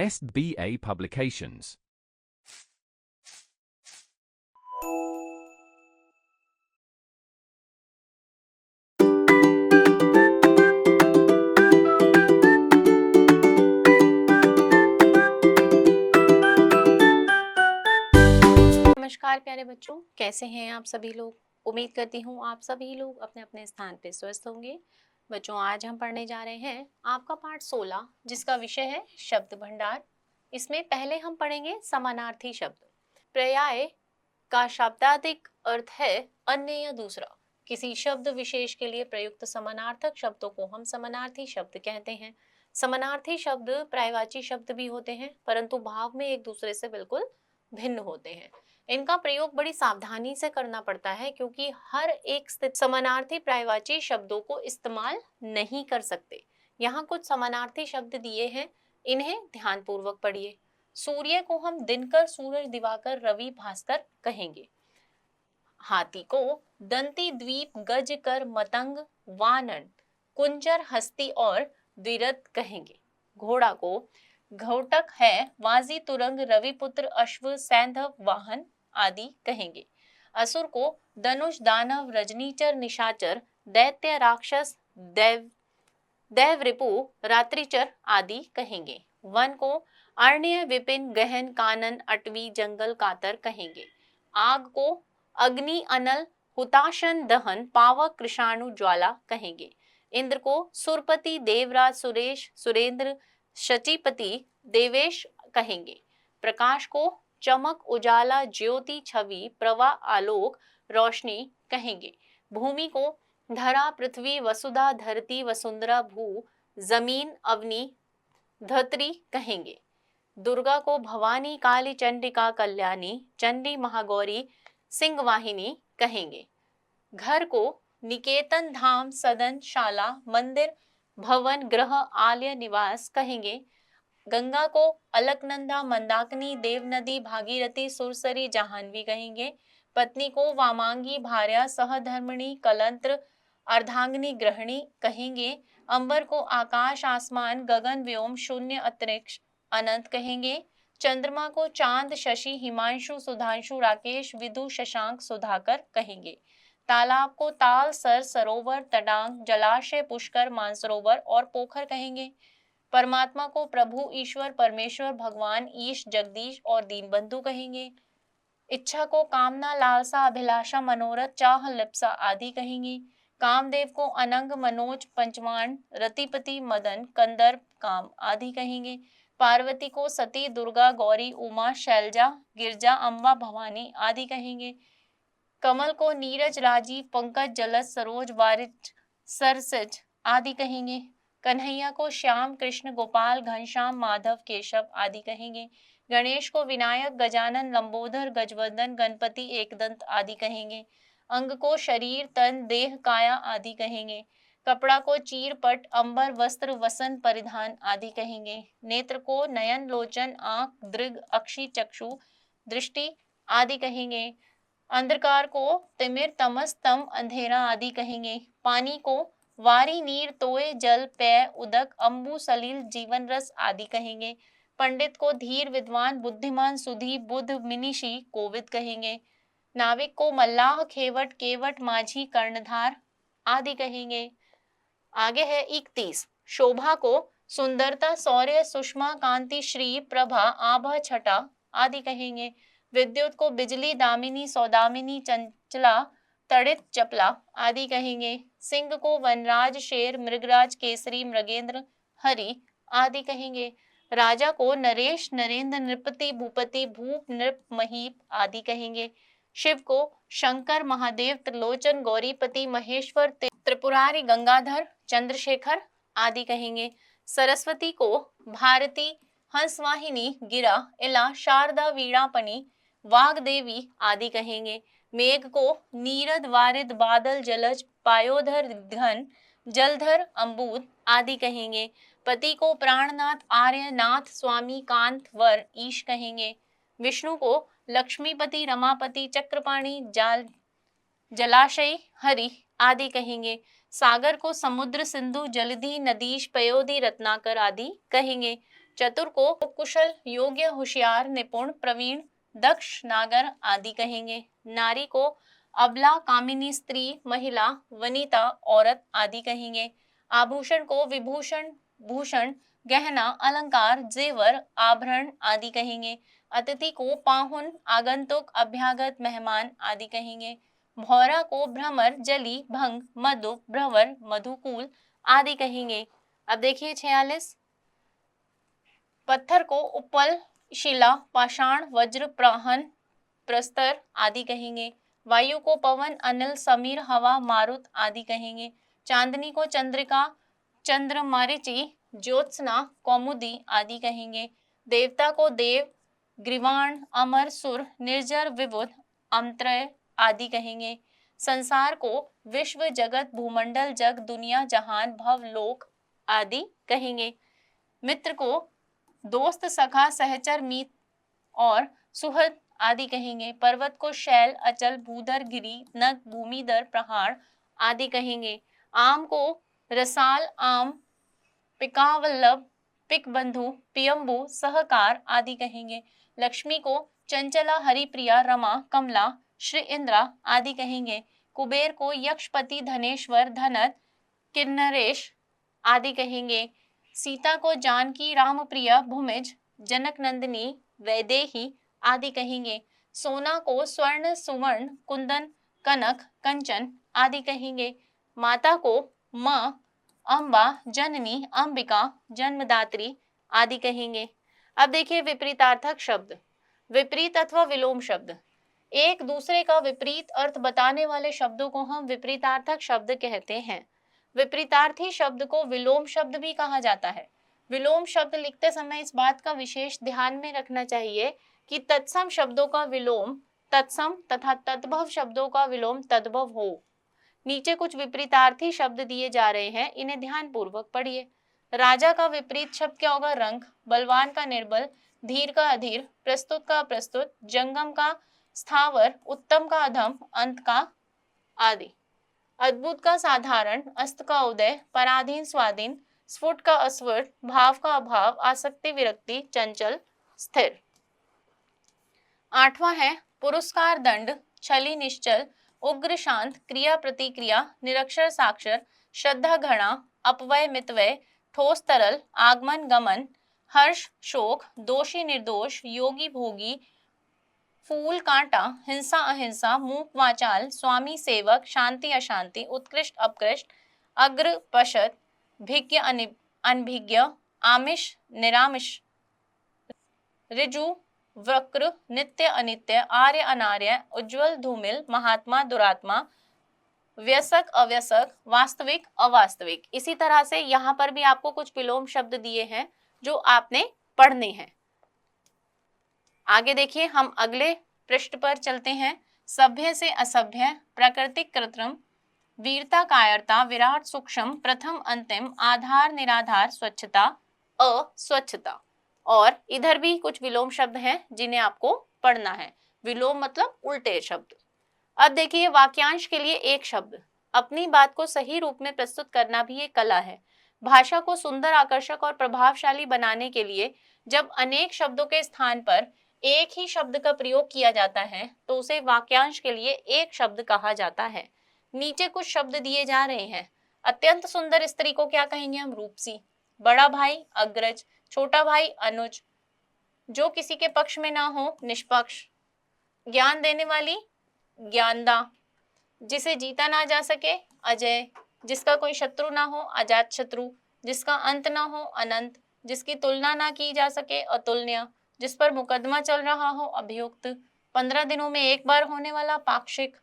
SBA Publications. नमस्कार प्यारे बच्चों, कैसे हैं आप सभी लोग। उम्मीद करती हूँ आप सभी लोग अपने अपने स्थान पे स्वस्थ होंगे। बच्चों, आज हम पढ़ने जा रहे हैं आपका पाठ 16, जिसका विषय है शब्द भंडार। इसमें पहले हम पढ़ेंगे समानार्थी शब्द। पर्याय का शाब्दिक अर्थ है अन्य या दूसरा। किसी शब्द विशेष के लिए प्रयुक्त समानार्थक शब्दों को हम समानार्थी शब्द कहते हैं। समानार्थी शब्द पर्यायवाची शब्द भी होते हैं, परंतु भाव में एक दूसरे से बिल्कुल भिन्न होते हैं। इनका प्रयोग बड़ी सावधानी से करना पड़ता है, क्योंकि हर एक स्थिति समानार्थी पर्यायवाची शब्दों को इस्तेमाल नहीं कर सकते। यहाँ कुछ समानार्थी शब्द दिए हैं, इन्हें ध्यानपूर्वक पढ़िए। सूर्य को हम दिनकर, सूरज, दिवाकर, रवि, भास्कर कहेंगे। हाथी को दंती, द्वीप, गज, कर, मतंग, वानर, कुंजर, हस्ती और द्विरथ कहेंगे। घोड़ा को घोटक है, वाजी, तुरंग, रविपुत्र, अश्व, सैंधव, वाहन आदि कहेंगे। असुर को धनुष, दानव, रजनीचर, निशाचर, दैत्य, राक्षस, दैव रिपु, रात्रिचर आदि कहेंगे। वन को अरण्य, विपिन, गहन, कानन, अटवी, जंगल, कातर कहेंगे। आग को अग्नि, अनल, हुताशन, दहन, पावक, कृषाणु, ज्वाला कहेंगे। इंद्र को सुरपति, देवराज, सुरेश, सुरेंद्र, शचीपति, देवेश कहेंगे। प्रकाश को चमक, उजाला, ज्योति, छवि, प्रवाह, आलोक, रोशनी कहेंगे। भूमि को धरा, पृथ्वी, वसुधा, धरती, वसुंधरा, भू, जमीन, अवनी, धत्री कहेंगे। दुर्गा को भवानी, काली, चंडिका, कल्याणी, चंडी, महागौरी, सिंहवाहिनी कहेंगे। घर को निकेतन, धाम, सदन, शाला, मंदिर, भवन, ग्रह, आलय, निवास कहेंगे। गंगा को अलकनंदा, मंदाकिनी, देवनदी, भागीरथी, सुरसरी, जाह्नवी कहेंगे। पत्नी को वामांगी, भार्या, सहधर्मिणी, कलंत्र, अर्धांगिनी, गृहिणी कहेंगे। अंबर को आकाश, आसमान, गगन, व्योम, शून्य, अंतरिक्ष, अनंत कहेंगे। चंद्रमा को चांद, शशि, हिमांशु, सुधांशु, राकेश, विदु, शशांक, सुधाकर कहेंगे। तालाब को ताल, सर, सरोवर, तडांग, जलाशय, पुष्कर, मानसरोवर और पोखर कहेंगे। परमात्मा को प्रभु, ईश्वर, परमेश्वर, भगवान, ईश, जगदीश और दीनबंधु कहेंगे। इच्छा को कामना, लालसा, अभिलाषा, मनोरथ, चाह, लिप्सा आदि कहेंगे। कामदेव को अनंग, मनोज, पंचवान, रतिपति, मदन, कंदर्प, काम आदि कहेंगे। पार्वती को सती, दुर्गा, गौरी, उमा, शैलजा, गिरजा, अम्बा, भवानी आदि कहेंगे। कमल को नीरज, राजीव, पंकज, जलस, सरोज, वारिज, सरसिज आदि कहेंगे। कन्हैया को श्याम, कृष्ण, गोपाल, घनश्याम, माधव, केशव आदि कहेंगे। गणेश को विनायक, गजानन, लंबोदर, गजवर्धन, गणपति, एकदंत आदि कहेंगे। अंग को शरीर, तन, देह, काया आदि कहेंगे। कपड़ा को चीर, पट, अंबर, वस्त्र, वसन, परिधान आदि कहेंगे। नेत्र को नयन, लोचन, आंख, दृग, अक्षि, चक्षु, दृष्टि आदि कहेंगे। अंधकार को तिमिर, तमस, तम, अंधेरा आदि कहेंगे। पानी को वारी, नीर, तोय, जल, पेय, उदक, अम्बु, सलील, जीवन रस आदि कहेंगे। पंडित को धीर, विद्वान, बुद्धिमान, सुधी, बुद्ध, मिनिषी, कोविद कहेंगे। नाविक को मल्लाह, खेवट, केवट, माझी, कर्णधार आदि कहेंगे। आगे है 31। शोभा को सुंदरता, शौर्य, सुषमा, कांति, श्री, प्रभा, आभा, छटा आदि कहेंगे। विद्युत को बिजली, दामिनी, सौदामिनी, चंचला, तड़ित, चपला आदि कहेंगे। सिंह को वनराज, शेर, मृगराज, केसरी, मृगेंद्र, हरि आदि कहेंगे। राजा को नरेश, नरेंद्र, नृपति, भूपति, भूप, नृप, महीप आदि कहेंगे। शिव को शंकर, महादेव, त्रिलोचन, गौरीपति, महेश्वर, त्रिपुरारी, गंगाधर, चंद्रशेखर आदि कहेंगे। सरस्वती को भारती, हंसवाहिनी, गिरा, इला, शारदा, वीणापनी, वाग्देवी आदि कहेंगे। मेघ को नीरद, वारिद, बादल, जलज, पायोधर, घन, जलधर, अम्बूद आदि कहेंगे। पति को प्राणनाथ, आर्यनाथ, स्वामी, कांत, वर, ईश कहेंगे। विष्णु को लक्ष्मीपति, रमापति, चक्रपाणी, जलाशय, हरि आदि कहेंगे। सागर को समुद्र, सिंधु, जलधि, नदीश, पयोधि, रत्नाकर आदि कहेंगे। चतुर को कुशल, योग्य, होशियार, निपुण, प्रवीण, दक्ष, नागर आदि कहेंगे। नारी को अबला, कामिनी, स्त्री, महिला, वनिता, औरत आदि कहेंगे। आभूषण को विभूषण, भूषण, गहना, अलंकार, जेवर, आभरण आदि कहेंगे। अतिथि को पाहुन, आगंतुक, अभ्यागत, मेहमान आदि कहेंगे। भौरा को भ्रमर, जली, भंग, मधु, भ्रवर, मधुकूल आदि कहेंगे। अब देखिए 46। पत्थर को उपल, शिला, पाषाण, वज्र, प्रहन, प्रस्तर आदि कहेंगे। वायु को पवन, अनिल, समीर, हवा, मारुत आदि कहेंगे। चांदनी को चंद्रिका, चंद्र, मरीचि, ज्योत्सना, कौमुदी आदि कहेंगे। देवता को देव, ग्रीवाण, अमर, सुर, निर्जर, विबुध, अमत्रय आदि कहेंगे। संसार को विश्व, जगत, भूमंडल, जग, दुनिया, जहान, भव, लोक आदि कहेंगे। मित्र को दोस्त, सखा, सहचर, मीत और सुहृद आदि कहेंगे। पर्वत को शैल, अचल, भूधर, गिरि, नग, भूमिधर, प्रहार आदि कहेंगे। आम को रसाल, आम, पिकावल्लभ, पिकबंधु, पियम्बु, सहकार आदि कहेंगे। लक्ष्मी को चंचला, हरिप्रिया, रमा, कमला, श्री इंद्रा आदि कहेंगे। कुबेर को यक्षपति, धनेश्वर, धनत, किन्नरेश आदि कहेंगे। सीता को जानकी, रामप्रिया, भूमिज, जनक नंदिनी, वैदेही आदि कहेंगे। सोना को स्वर्ण, सुवर्ण, कुंदन, कनक, कंचन आदि कहेंगे। माता को माँ, अम्बा, जननी, अंबिका, जन्मदात्री आदि कहेंगे। अब देखिए विपरीतार्थक शब्द। विपरीत अथवा विलोम शब्द, एक दूसरे का विपरीत अर्थ बताने वाले शब्दों को हम विपरीतार्थक शब्द कहते हैं। विपरीतार्थी शब्द को विलोम शब्द भी कहा जाता है। विलोम शब्द लिखते समय इस बात का विशेष ध्यान में रखना चाहिए कि तत्सम शब्दों का विलोम तत्सम तथा तद्भव शब्दों का विलोम तद्भव हो। नीचे कुछ विपरीतार्थी शब्द दिए जा रहे हैं, इन्हें ध्यान पूर्वक पढ़िए। राजा का विपरीत शब्द क्या होगा? रंक। बलवान का निर्बल, धीर का अधीर, प्रस्तुत का अप्रस्तुत, जंगम का स्थावर, उत्तम का अधम, अंत का आदि। अद्भुत का साधारण, अस्त का उदय, पराधीन स्वाधीन, स्फुट का अस्फुट, भाव का अभाव, आसक्ति विरक्ति, चंचल स्थिर। 8वां है पुरस्कार दंड, छली निश्चल, उग्र शांत, क्रिया प्रतिक्रिया, निरक्षर साक्षर, श्रद्धा घृणा, अपव्यय मितव्यय, ठोस तरल, आगमन गमन, हर्ष शोक, दोषी निर्दोष, योगी भोगी, फूल कांटा, हिंसा अहिंसा, मूक वाचाल, स्वामी सेवक, शांति अशांति, उत्कृष्ट अपकृष्ट, अग्र पश्चात, भिज्ञ अनभिज्ञ, आमिष निरामिष, ऋजु वक्र, नित्य अनित्य, आर्य अनार्य, उज्जवल धूमिल, महात्मा दुरात्मा, व्यसक अव्यसक, वास्तविक अवास्तविक। इसी तरह से यहाँ पर भी आपको कुछ विलोम शब्द दिए हैं जो आपने पढ़ने हैं। आगे देखिए, हम अगले पृष्ठ पर चलते हैं। सभ्य से असभ्य, प्राकृतिक कृत्रिम, वीरता कायरता, विराट सूक्ष्म, प्रथम अंतिम, आधार निराधार, स्वच्छता अस्वच्छता। और इधर भी कुछ विलोम शब्द हैं जिन्हें आपको पढ़ना है। विलोम मतलब उल्टे शब्द। अब देखिए, वाक्यांश के लिए एक शब्द। अपनी बात को सही रूप में प्रस्तुत करना भी एक कला है। भाषा को सुंदर, आकर्षक और प्रभावशाली बनाने के लिए जब अनेक शब्दों के स्थान पर एक ही शब्द का प्रयोग किया जाता है तो उसे वाक्यांश के लिए एक शब्द कहा जाता है। नीचे कुछ शब्द दिए जा रहे हैं। अत्यंत सुंदर स्त्री को क्या कहेंगे हम? रूपसी। बड़ा भाई अग्रज, छोटा भाई अनुज, जो किसी के पक्ष में ना हो निष्पक्ष, ज्ञान देने वाली ज्ञानदा, जिसे जीता ना जा सके अजय, जिसका कोई शत्रु ना हो अजात शत्रु, जिसका अंत ना हो अनंत, जिसकी तुलना ना की जा सके अतुलनीय, जिस पर मुकदमा चल रहा हो अभियुक्त, 15 दिनों में एक बार होने वाला पाक्षिक,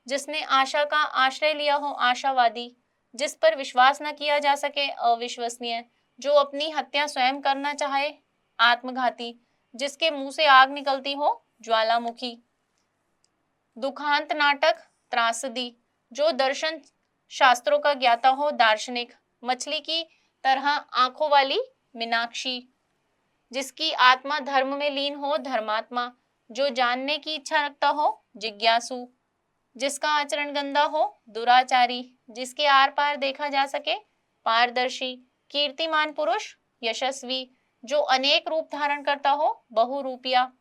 जिसने आशा का आश्रय लिया हो आशावादी, जिस पर विश्वास न किया जा सके अविश्वसनीय, जो अपनी हत्या स्वयं करना चाहे आत्मघाती, जिसके मुंह से आग निकलती हो ज्वालामुखी। दुखांत नाटक त्रासदी, जो दर्शन शास्त्रों का ज्ञाता हो दार्शनिक, मछली की तरह आंखों वाली मीनाक्षी, जिसकी आत्मा धर्म में लीन हो धर्मात्मा, जो जानने की इच्छा रखता हो जिज्ञासु, जिसका आचरण गंदा हो दुराचारी, जिसके आर पार देखा जा सके पारदर्शी, कीर्तिमान पुरुष यशस्वी, जो अनेक रूप धारण करता हो, बहुरूपिया।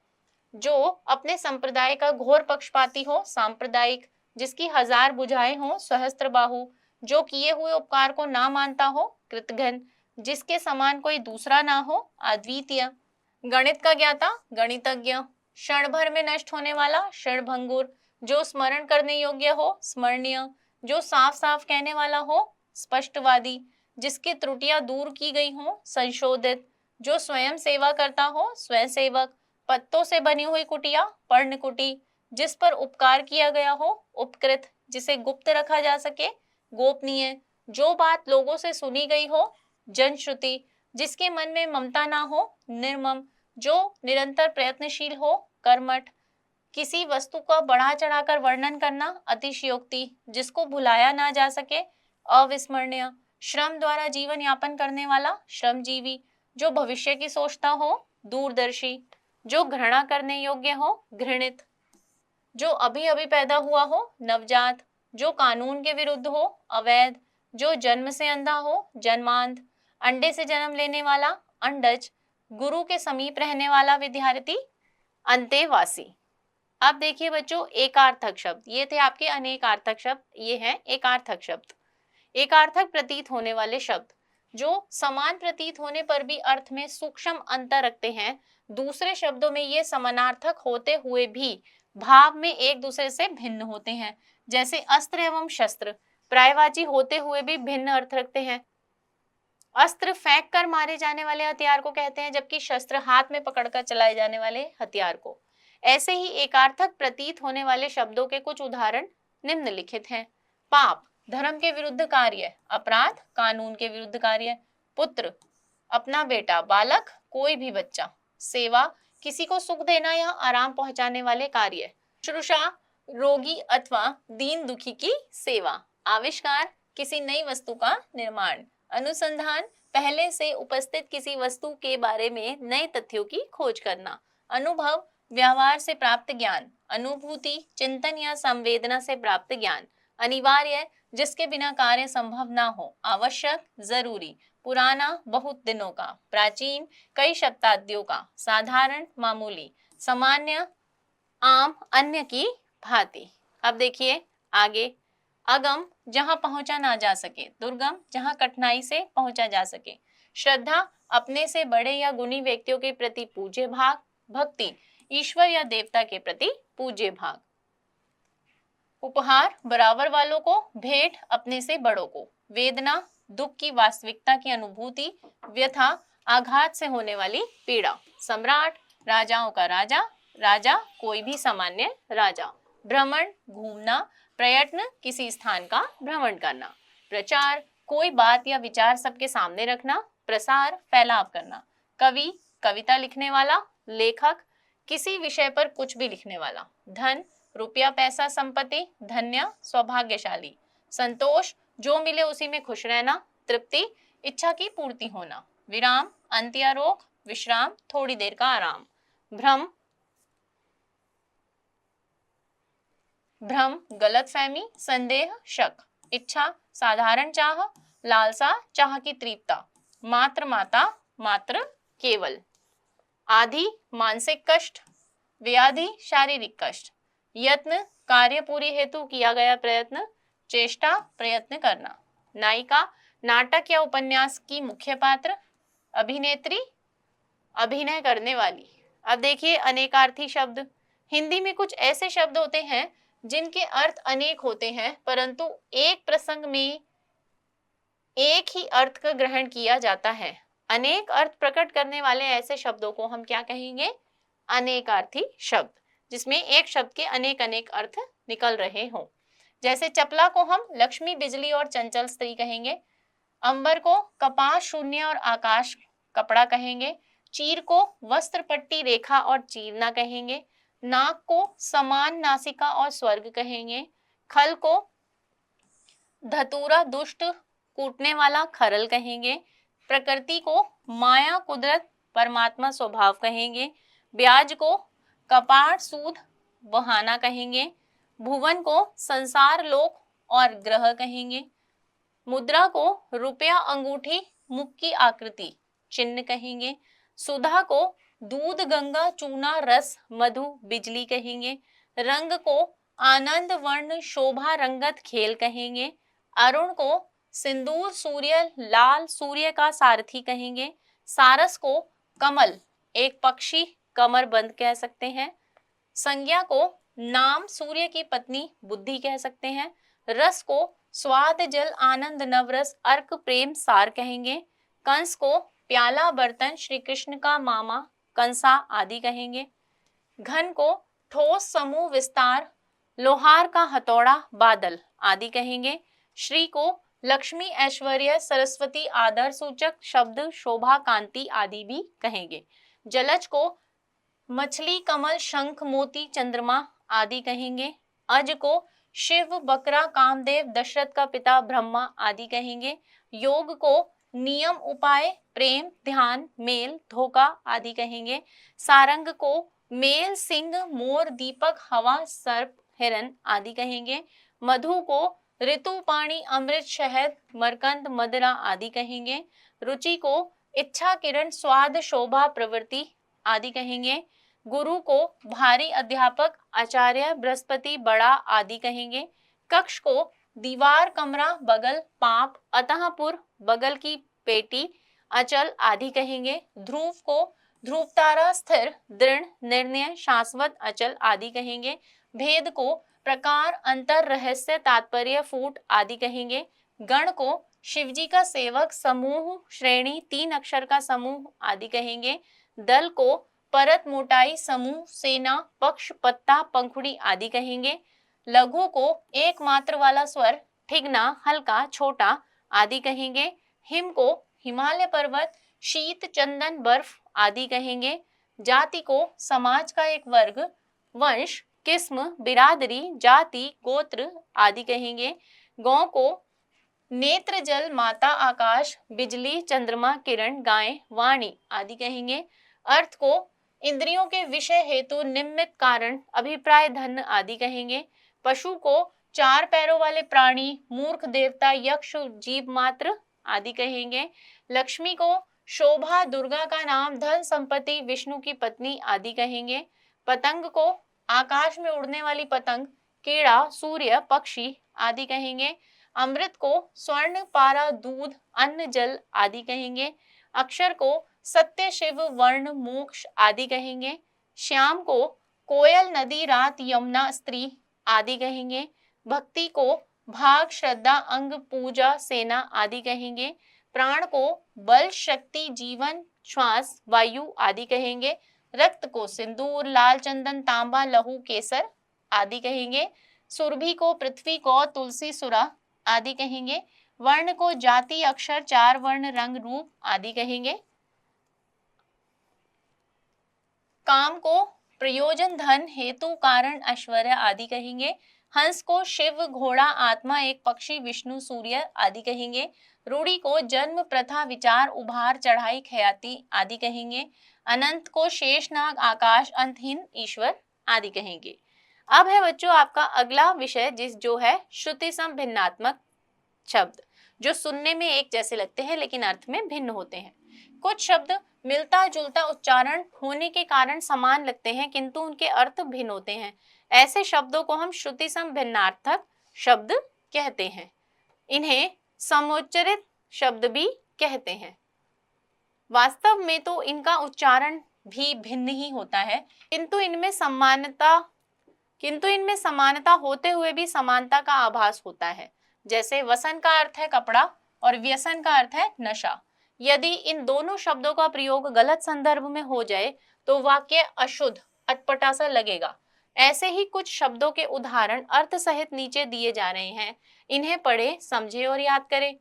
जो अपने संप्रदाय का घोर पक्षपाती हो, सांप्रदायिक। जिसकी हजार भुजाएं हो, सहस्त्रबाहु। जो किए हुए उपकार को ना मानता हो, कृतघ्न। जिसके समान कोई दूसरा ना हो, अद्वितीय। गणित का ज्ञाता, गणितज्ञ। क्षण भर में नष्ट होने वाला, क्षणभंगुर। जो स्मरण करने योग्य हो, स्मरणीय। जो साफ साफ कहने वाला हो, स्पष्टवादी। जिसकी त्रुटियां दूर की गई हो, संशोधित। जो स्वयं सेवा करता हो, स्वयंसेवक। पत्तों से बनी हुई कुटिया, पर्णकुटी। जिस पर उपकार किया गया हो, उपकृत। जिसे गुप्त रखा जा सके, गोपनीय। जो बात लोगों से सुनी गई हो, जनश्रुति। जिसके मन में ममता ना हो, निर्मम। जो निरंतर प्रयत्नशील हो, कर्मठ। किसी वस्तु का बढ़ा चढ़ाकर वर्णन करना, अतिशयोक्ति। जिसको भुलाया ना जा सके, अविस्मरणीय। श्रम द्वारा जीवन यापन करने वाला, श्रमजीवी। जो भविष्य की सोचता हो, दूरदर्शी। जो घृणा करने योग्य हो, घृणित। जो अभी अभी पैदा हुआ हो, नवजात। जो कानून के विरुद्ध हो, अवैध। जो जन्म से अंधा हो, जन्मांध। अंडे से जन्म लेने वाला, अंडज। गुरु के समीप रहने वाला विद्यार्थी, अंतेवासी। अब देखिए बच्चों, एकार्थक शब्द, ये थे आपके अनेकार्थक शब्द, ये है एकार्थक शब्द। एकार्थक प्रतीत होने वाले शब्द, जो समान प्रतीत होने पर भी अर्थ में सूक्ष्म अंतर रखते हैं। दूसरे शब्दों में ये समानार्थक होते हुए भी भाव में एक दूसरे से भिन्न होते हैं। जैसे अस्त्र एवं शस्त्र पर्यायवाची होते हुए भी भिन्न अर्थ रखते हैं। अस्त्र फेंक कर मारे जाने वाले हथियार को कहते हैं, जबकि शस्त्र हाथ में पकड़कर चलाए जाने वाले हथियार को। ऐसे ही एकार्थक प्रतीत होने वाले शब्दों के कुछ उदाहरण निम्नलिखित हैं। पाप, धर्म के विरुद्ध कार्य। अपराध, कानून के विरुद्ध कार्य। पुत्र, अपना बेटा, बालक, कोई भी बच्चा। सेवा, किसी को सुख देना या आराम पहुंचाने वाले कार्य। शुश्रूषा, रोगी अथवा दीन दुखी की सेवा। आविष्कार, किसी नई वस्तु का निर्माण। अनुसंधान, पहले से उपस्थित किसी वस्तु के बारे में नए तथ्यों की खोज करना। अनुभव, व्यवहार से प्राप्त ज्ञान। अनुभूति, चिंतन या संवेदना से प्राप्त ज्ञान। अनिवार्य, जिसके बिना कार्य संभव ना हो। आवश्यक, जरूरी। पुराना, बहुत दिनों का। प्राचीन, कई शताब्दियों का। साधारण, मामूली। सामान्य, आम, अन्य की भांति। अब देखिए आगे। अगम, जहां पहुंचा ना जा सके। दुर्गम, जहां कठिनाई से पहुंचा जा सके। श्रद्धा, अपने से बड़े या गुणी व्यक्तियों के प्रति पूज्य भाव। भक्ति, ईश्वर या देवता के प्रति पूज्य भाव। उपहार, बराबर वालों को। भेंट, अपने से बड़ों को। वेदना, दुख की वास्तविकता की अनुभूति। व्यथा, आघात से होने वाली पीड़ा। सम्राट, राजाओं का राजा। राजा, कोई भी सामान्य राजा। भ्रमण, घूमना। प्रयत्न, किसी स्थान का भ्रमण करना। प्रचार, कोई बात या विचार सबके सामने रखना। प्रसार, फैलाव करना। कवि, कविता लिखने वाला। लेखक, किसी विषय पर कुछ भी लिखने वाला। धन, रुपया, पैसा, संपत्ति। धन्य, सौभाग्यशाली। संतोष, जो मिले उसी में खुश रहना। तृप्ति, इच्छा की पूर्ति होना। विराम, अंत या रोक। विश्राम, थोड़ी देर का आराम। भ्रम, भ्रम, गलतफहमी, संदेह, शक। इच्छा, साधारण चाह। लालसा, चाह की तीव्रता। मात्र, माता, मात्र, केवल। आदि, मानसिक कष्ट। व्याधि, शारीरिक कष्ट। यत्न, कार्य पूरी हेतु किया गया प्रयत्न। चेष्टा, प्रयत्न करना। नायिका, नाटक या उपन्यास की मुख्य पात्र। अभिनेत्री, अभिनय करने वाली। अब देखिए अनेकार्थी शब्द। हिंदी में कुछ ऐसे शब्द होते हैं जिनके अर्थ अनेक होते हैं, परंतु एक प्रसंग में एक ही अर्थ का ग्रहण किया जाता है। अनेक अर्थ प्रकट करने वाले ऐसे शब्दों को हम क्या कहेंगे? अनेकार्थी शब्द, जिसमें एक शब्द के अनेक अनेक अर्थ निकल रहे हों। जैसे चपला को हम लक्ष्मी, बिजली और चंचल स्त्री कहेंगे। अंबर को कपास, शून्य और आकाश, कपड़ा कहेंगे। चीर को वस्त्र, पट्टी, रेखा और चीरना कहेंगे। नाक को समान, नासिका और स्वर्ग कहेंगे। खल को धतूरा, दुष्ट, कूटने वाला, खरल कहेंगे। प्रकृति को माया, कुदरत, परमात्मा, स्वभाव कहेंगे। ब्याज को कपाट, सूद, बहाना कहेंगे। भुवन को संसार, लोक और ग्रह कहेंगे। मुद्रा को रुपया, अंगूठी, मुख की आकृति, चिन्ह कहेंगे। सुधा को दूध गंगा चूना रस मधु बिजली कहेंगे। रंग को आनंद वर्ण शोभा रंगत खेल कहेंगे। अरुण को सिंदूर सूर्य लाल सूर्य का सारथी कहेंगे। सारस को कमल एक पक्षी कमर बंद कह सकते हैं। संज्ञा को नाम सूर्य की पत्नी बुद्धि कह सकते हैं। रस को स्वाद जल आनंद नवरस अर्क प्रेम सार कहेंगे। कंस को प्याला बर्तन श्री कृष्ण का मामा कंसा आदि कहेंगे। घन को ठोस समूह विस्तार लोहार का हथौड़ा बादल आदि कहेंगे। श्री को लक्ष्मी ऐश्वर्य सरस्वती आदर सूचक शब्द शोभा कांति आदि भी कहेंगे। जलज को मछली कमल शंख मोती चंद्रमा आदि कहेंगे। अज को शिव बकरा कामदेव दशरथ का पिता ब्रह्मा आदि कहेंगे। योग को नियम उपाय प्रेम ध्यान मेल धोखा आदि कहेंगे। सारंग को मेल सिंह मोर दीपक हवा सर्प हिरन आदि कहेंगे। मधु को ऋतु पानी अमृत शहद मरकंद मदिरा आदि कहेंगे। रुचि को इच्छा किरण स्वाद शोभा प्रवृत्ति आदि कहेंगे। गुरु को भारी अध्यापक आचार्य बृहस्पति बड़ा आदि कहेंगे। कक्ष को दीवार कमरा बगल पाप अतःपुर बगल की पेटी अचल आदि कहेंगे। ध्रुव को ध्रुव तारा स्थिर दृढ़ निर्णय शाश्वत अचल आदि कहेंगे। भेद को प्रकार अंतर रहस्य तात्पर्य फूट आदि कहेंगे। गण को शिवजी का सेवक समूह श्रेणी तीन अक्षर का समूह आदि कहेंगे। दल को परत मोटाई समूह सेना पक्ष पत्ता पंखुड़ी आदि कहेंगे। लघु को एक मात्र वाला स्वर ठिगना हल्का छोटा आदि कहेंगे। हिम को हिमालय पर्वत शीत चंदन बर्फ आदि कहेंगे। जाति को समाज का एक वर्ग वंश किस्म बिरादरी जाति गोत्र आदि कहेंगे। गौ को नेत्र जल माता आकाश बिजली चंद्रमा किरण गाय वाणी आदि कहेंगे। अर्थ को इंद्रियों के विषय हेतु निमित्त कारण अभिप्राय धन आदि कहेंगे। पशु को चार पैरों वाले प्राणी मूर्ख देवता यक्ष जीव मात्र आदि कहेंगे। लक्ष्मी को शोभा दुर्गा का नाम धन संपत्ति विष्णु की पत्नी आदि कहेंगे। पतंग को आकाश में उड़ने वाली पतंग कीड़ा सूर्य पक्षी आदि कहेंगे। अमृत को स्वर्ण पारा दूध अन्न जल आदि कहेंगे। अक्षर को सत्य शिव वर्ण मोक्ष आदि कहेंगे। श्याम को कोयल नदी रात यमुना स्त्री आदि कहेंगे। भक्ति को भाग श्रद्धा अंग पूजा सेना आदि कहेंगे। प्राण को बल शक्ति जीवन श्वास वायु आदि कहेंगे। रक्त को सिंदूर लाल चंदन तांबा लहू केसर आदि कहेंगे। सुरभि को पृथ्वी को तुलसी सुरा आदि कहेंगे। वर्ण को जाति अक्षर चार वर्ण रंग रूप आदि कहेंगे। काम को प्रयोजन धन हेतु कारण ऐश्वर्य आदि कहेंगे। हंस को शिव घोड़ा आत्मा एक पक्षी विष्णु सूर्य आदि कहेंगे। रूढ़ी को जन्म प्रथा विचार उभार चढ़ाई ख्याति आदि कहेंगे। अनंत को शेषनाग आकाश अंतहीन ईश्वर आदि कहेंगे। अब है बच्चों आपका अगला विषय जो है श्रुति सम भिन्नात्मक शब्द, जो सुनने में एक जैसे लगते हैं लेकिन अर्थ में भिन्न होते हैं। कुछ शब्द मिलता जुलता उच्चारण होने के कारण समान लगते हैं किंतु उनके अर्थ भिन्न होते हैं। ऐसे शब्दों को हम श्रुति सम भिन्नार्थक शब्द कहते हैं। इन्हें समुच्चरित शब्द भी कहते हैं। वास्तव में तो इनका उच्चारण भी भिन्न ही होता है किंतु इनमें समानता होते हुए भी समानता का आभास होता है। जैसे वसन का अर्थ है कपड़ा और व्यसन का अर्थ है नशा। यदि इन दोनों शब्दों का प्रयोग गलत संदर्भ में हो जाए तो वाक्य अशुद्ध अटपटा सा लगेगा। ऐसे ही कुछ शब्दों के उदाहरण अर्थ सहित नीचे दिए जा रहे हैं। इन्हें पढ़े समझे और याद करें।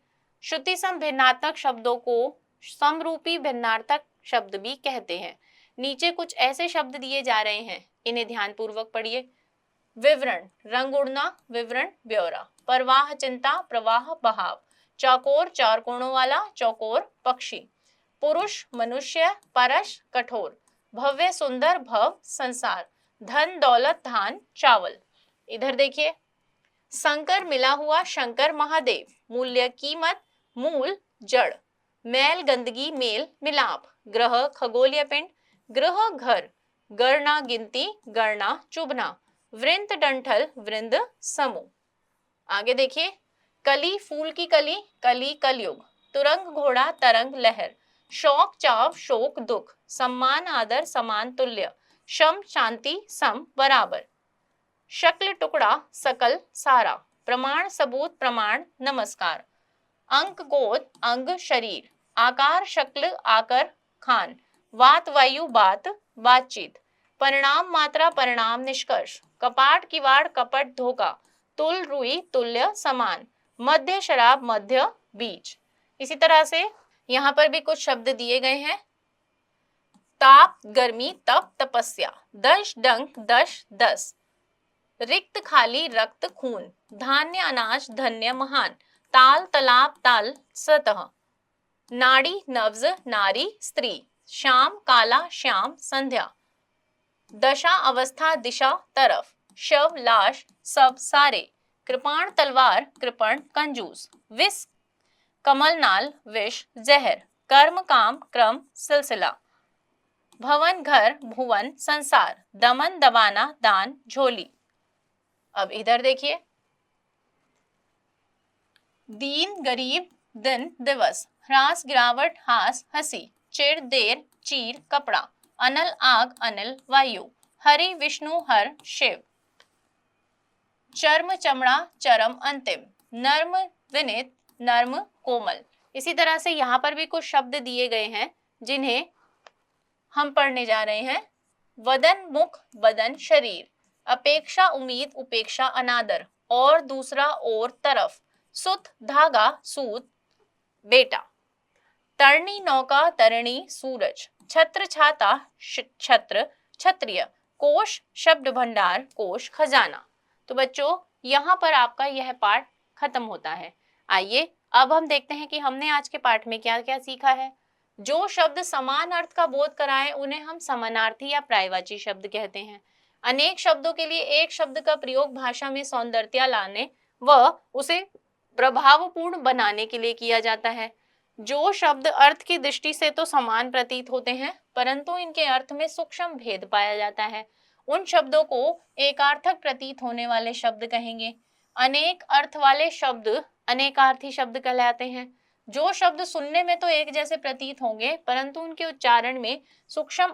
श्रुति सम भिन्नात्मक शब्दों को समरूपी भिन्नार्थक शब्द भी कहते हैं। नीचे कुछ ऐसे शब्द दिए जा रहे हैं, इन्हें ध्यानपूर्वक पढ़िए। विवरण रंग उड़ना विवरण ब्यौरा। परवाह चिंता प्रवाह बहाव। चौकोर चार कोणों वाला चौकोर पक्षी। पुरुष मनुष्य परश कठोर। भव्य सुंदर भव संसार। धन दौलत धान चावल। इधर देखिए, संकर मिला हुआ शंकर महादेव। मूल्य कीमत मूल जड़। मैल गंदगी मेल मिलाप। ग्रह खगोलीय पिंड, ग्रह घर, गणना गिनती, गणना चुभना, वृंत डंठल, वृंद समूह। आगे देखिए, कली फूल की कली, कली कलयुग, तुरंग घोड़ा, तरंग लहर, शौक चाव, शोक दुख, सम्मान आदर, समान तुल्य, शम शांति, सम बराबर, शक्ल टुकड़ा, सकल सारा, प्रमाण सबूत, प्रमाण नमस्कार, अंक गोद, अंग शरीर, आकार शक्ल, आकर खान, वात वायु, बात बातचीत, परिणाम मात्रा, परिणाम निष्कर्ष, कपाट किवाड़, कपट धोखा, तुल रुई, तुल्य समान, मध्य शराब, मध्य बीज। इसी तरह से यहाँ पर भी कुछ शब्द दिए गए हैं। ताप गर्मी, तप तपस्या, दश डंक, दश दस, रिक्त खाली, रक्त खून, धान्य अनाज, धन्य महान, ताल तालाब, ताल सतह, नाड़ी नब्ज, नारी स्त्री, शाम काला, श्याम संध्या, दशा अवस्था, दिशा तरफ, शव लाश, सब सारे, कृपाण तलवार, कृपण कंजूस, विष कमलनाल, विष जहर, कर्म काम, क्रम सिलसिला, भवन घर, भुवन संसार, दमन दबाना, दान झोली। अब इधर देखिए, दीन गरीब, दिन दिवस, ह्रास गिरावट, हास हंसी, चिर देर, चीर कपड़ा, अनल आग, अनिल वायु, हरि विष्णु हर शिव, चर्म चमड़ा, चरम अंतिम, नर्म विनित, नर्म कोमल। इसी तरह से यहाँ पर भी कुछ शब्द दिए गए हैं जिन्हें हम पढ़ने जा रहे हैं। वदन मुख, बदन शरीर, अपेक्षा उम्मीद, उपेक्षा अनादर, और दूसरा और तरफ, सुत धागा, सूत बेटा, तरणी नौका, तरणी सूरज, छत्र छाता, छत्र क्षत्रिय, कोश शब्द भंडार, कोश खजाना। तो बच्चों यहाँ पर आपका यह पाठ खत्म होता है। आइए अब हम देखते हैं कि हमने आज के पाठ में क्या क्या सीखा है। जो शब्द समान अर्थ का बोध कराएं उन्हें हम समानार्थी या पर्यायवाची शब्द कहते हैं। अनेक शब्दों के लिए एक शब्द का प्रयोग भाषा में सौंदर्य लाने व उसे प्रभावपूर्ण बनाने के लिए किया जाता है। जो शब्द अर्थ की दृष्टि से तो समान प्रतीत होते हैं परंतु इनके अर्थ में सूक्ष्म भेद पाया जाता है, उन शब्दों को एकार्थक प्रतीत होने वाले शब्द कहेंगे। अनेक अर्थ वाले शब्द अनेकार्थी शब्द कहलाते हैं। जो शब्द सुनने में तो एक जैसे प्रतीत होंगे परंतु उनके उच्चारण में सूक्ष्म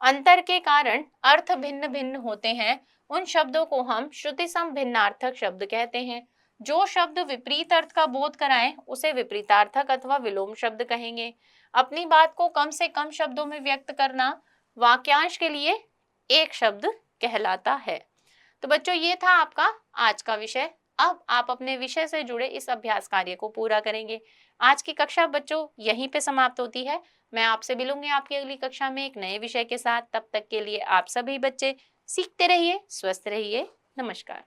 अंतर के कारण अर्थ भिन्न भिन्न होते हैं, उन शब्दों को हम श्रुति सम भिन्नार्थक शब्द कहते हैं। जो शब्द विपरीत अर्थ का बोध कराएं उसे विपरीतार्थक अथवा विलोम शब्द कहेंगे। अपनी बात को कम से कम शब्दों में व्यक्त करना वाक्यांश के लिए एक शब्द कहलाता है। तो बच्चों ये था आपका आज का विषय। अब आप अपने विषय से जुड़े इस अभ्यास कार्य को पूरा करेंगे। आज की कक्षा बच्चों यहीं पे समाप्त होती है। मैं आपसे मिलूंगी आपकी अगली कक्षा में एक नए विषय के साथ। तब तक के लिए आप सभी बच्चे सीखते रहिए, स्वस्थ रहिए। नमस्कार।